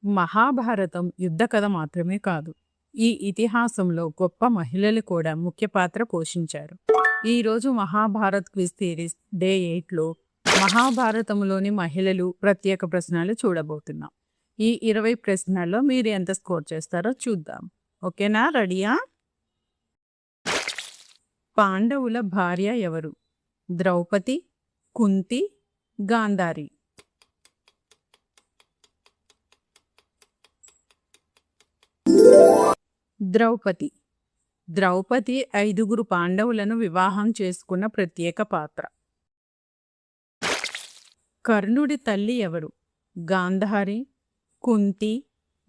మహాభారతం యుద్ధ కథ మాత్రమే కాదు. ఈ ఇతిహాసంలో గొప్ప మహిళలు కూడా ముఖ్య పాత్ర పోషించారు. ఈరోజు మహాభారత్ క్విజ్ సిరీస్ డే 8లో మహాభారతంలోని మహిళలు ప్రత్యేక ప్రశ్నలు చూడబోతున్నాం. ఈ 20 ప్రశ్నల్లో మీరు ఎంత స్కోర్ చేస్తారో చూద్దాం. ఓకేనా? రెడీయా? పాండవుల భార్య ఎవరు? ద్రౌపది, కుంతి, గాంధారి. ద్రౌపది. ద్రౌపది 5గురు పాండవులను వివాహం చేసుకున్న ప్రత్యేక పాత్ర. కర్ణుడి తల్లి ఎవరు? గాంధారి, కుంతి,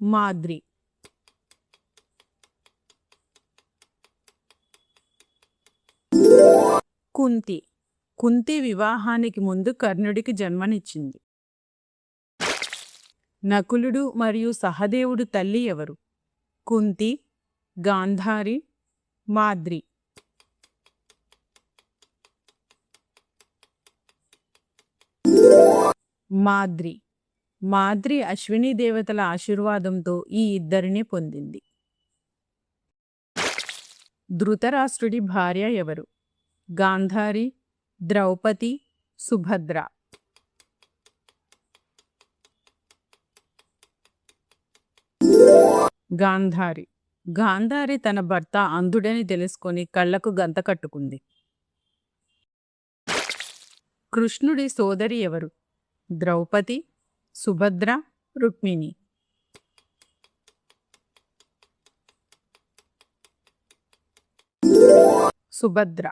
మాద్రి. కుంతి. కుంతి వివాహానికి ముందు కర్ణుడికి జన్మనిచ్చింది. నకులుడు మరియు సహదేవుడు తల్లి ఎవరు? కుంతి, గాంధారి, మాద్రి. మాద్రి. మాద్రి అశ్విని దేవతల ఆశీర్వాదంతో ఈ ఇద్దరిని పొందింది. ధృతరాష్ట్రుడి భార్య ఎవరు? గాంధారి, ద్రౌపది, సుభద్ర. గాంధారి. గాంధారి తన భర్త అంధుడని తెలుసుకొని కళ్ళకు గంత కట్టుకుంది. కృష్ణుడి సోదరి ఎవరు? ద్రౌపది, సుభద్ర, రుక్మిణి. సుభద్ర.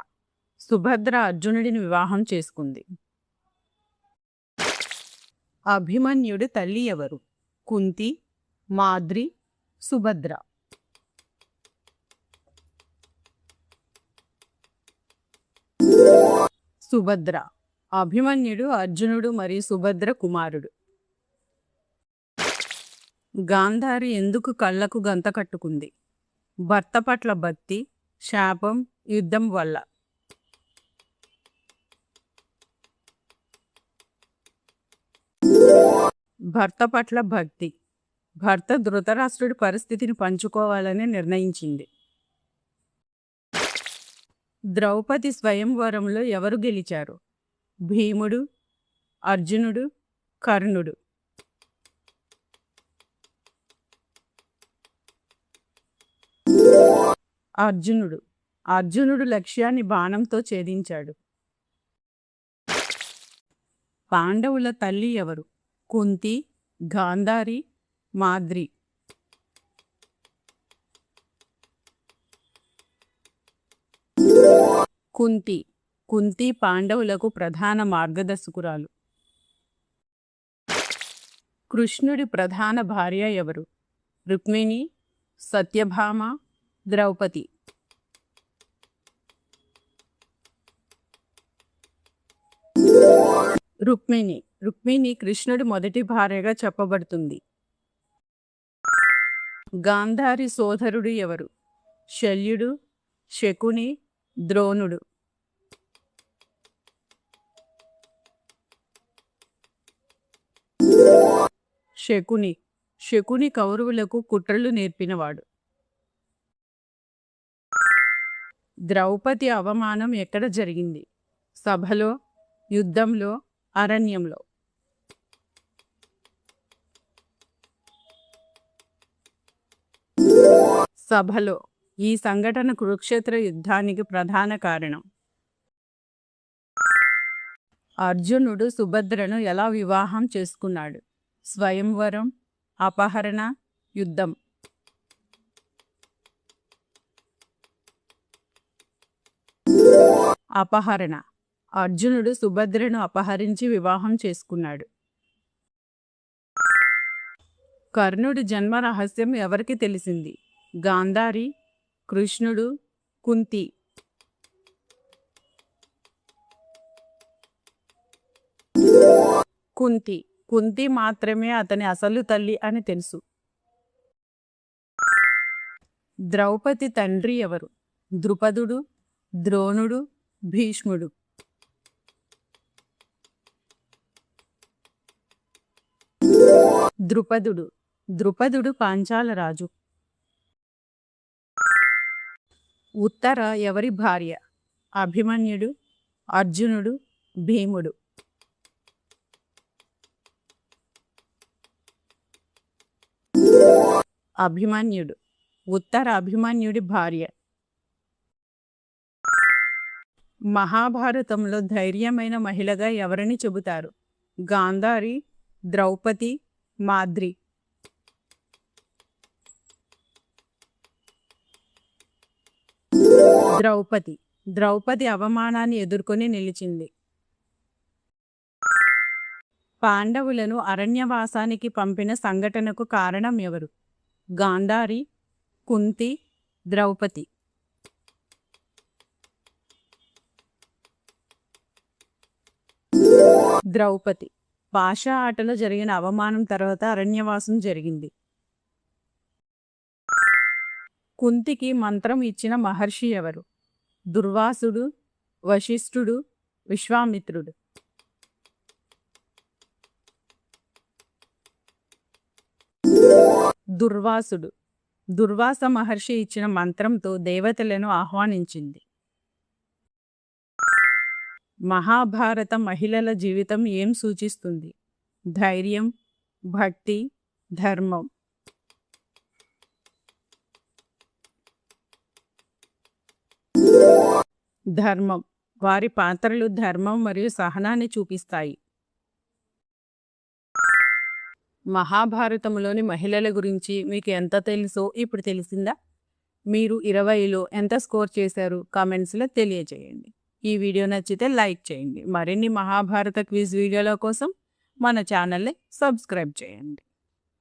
సుభద్ర అర్జునుడిని వివాహం చేసుకుంది. అభిమన్యుడి తల్లి ఎవరు? కుంతి, మాద్రి, సుభద్ర. సుభద్ర. అభిమన్యుడు అర్జునుడు మరియు సుభద్ర కుమారుడు. గాంధారి ఎందుకు కళ్ళకు గంత కట్టుకుంది? భర్త పట్ల భక్తి, శాపం, యుద్ధం వల్ల. భర్త పట్ల భక్తి. భర్త ధృతరాష్ట్రుడి పరిస్థితిని పంచుకోవాలని నిర్ణయించింది. ద్రౌపది స్వయంవరంలో ఎవరు గెలిచారు? భీముడు, అర్జునుడు, కర్ణుడు. అర్జునుడు. అర్జునుడు లక్ష్యాన్ని బాణంతో ఛేదించాడు. పాండవుల తల్లి ఎవరు? కుంతి, గాంధారి, మాద్రి. కుంతి. కుంతి పాండవులకు ప్రధాన మార్గదర్శకురాలు. కృష్ణుడి ప్రధాన భార్య ఎవరు? రుక్మిణి, సత్యభామ, ద్రౌపది. రుక్మిణి. రుక్మిణి కృష్ణుడి మొదటి భార్యగా చెప్పబడుతుంది. గాంధారి సోదరుడు ఎవరు? శల్యుడు, శకుని, ద్రోణుడు. శకుని. శకుని కౌరవులకు కుట్రలు నేర్పినవాడు. ద్రౌపది అవమానం ఎక్కడ జరిగింది? సభలో, యుద్ధంలో, అరణ్యంలో. సభలో. ఈ సంఘటన కురుక్షేత్ర యుద్ధానికి ప్రధాన కారణం. అర్జునుడు సుభద్రను ఎలా వివాహం చేసుకున్నాడు? స్వయంవరం, అపహరణ, యుద్ధం. అపహరణ. అర్జునుడు సుభద్రను అపహరించి వివాహం చేసుకున్నాడు. కర్ణుడి జన్మ రహస్యం ఎవరికి తెలిసింది? గాంధారి, కృష్ణుడు, కుంతి. కుంతి. కుంతి మాత్రమే అతని అసలు తల్లి అని తెలుసు. ద్రౌపది తండ్రి ఎవరు? ద్రుపదుడు, ద్రోణుడు, భీష్ముడు. ద్రుపదుడు. ద్రుపదుడు పాంచాల రాజు. ఉత్తర ఎవరి భార్య? అభిమన్యుడు, అర్జునుడు, భీముడు. అభిమన్యుడు. ఉత్తర అభిమన్యుడి భార్య. మహాభారతంలో ధైర్యమైన మహిళగా ఎవరిని చెబుతారు? గాంధారి, ద్రౌపది, మాద్రి. ద్రౌపది. ద్రౌపది అవమానాన్ని ఎదుర్కొని నిలిచింది. పాండవులను అరణ్యవాసానికి పంపిన సంఘటనకు కారణం ఎవరు? గాంధారి, కుంతి, ద్రౌపది. ద్రౌపది. భాషా ఆటలో జరిగిన అవమానం తర్వాత అరణ్యవాసం జరిగింది. కుంతికి మంత్రం ఇచ్చిన మహర్షి ఎవరు? దుర్వాసుడు, వశిష్ఠుడు, విశ్వామిత్రుడు. దుర్వాసుడు. దుర్వాస మహర్షి ఇచ్చిన మంత్రంతో దేవతలను ఆహ్వానించింది. మహాభారత మహిళల జీవితం ఏం సూచిస్తుంది? ధైర్యం, భక్తి, ధర్మం. ధర్మం. వారి పాత్రలు ధర్మం మరియు సహనాన్ని చూపిస్తాయి. మహాభారతంలోని మహిళల గురించి మీకు ఎంత తెలుసో ఇప్పుడు తెలిసిందా? మీరు 20లో ఎంత స్కోర్ చేశారు? కామెంట్స్లో తెలియజేయండి. ఈ వీడియో నచ్చితే లైక్ చేయండి. మరిన్ని మహాభారత క్విజ్ వీడియోల కోసం మన ఛానల్ని సబ్స్క్రైబ్ చేయండి.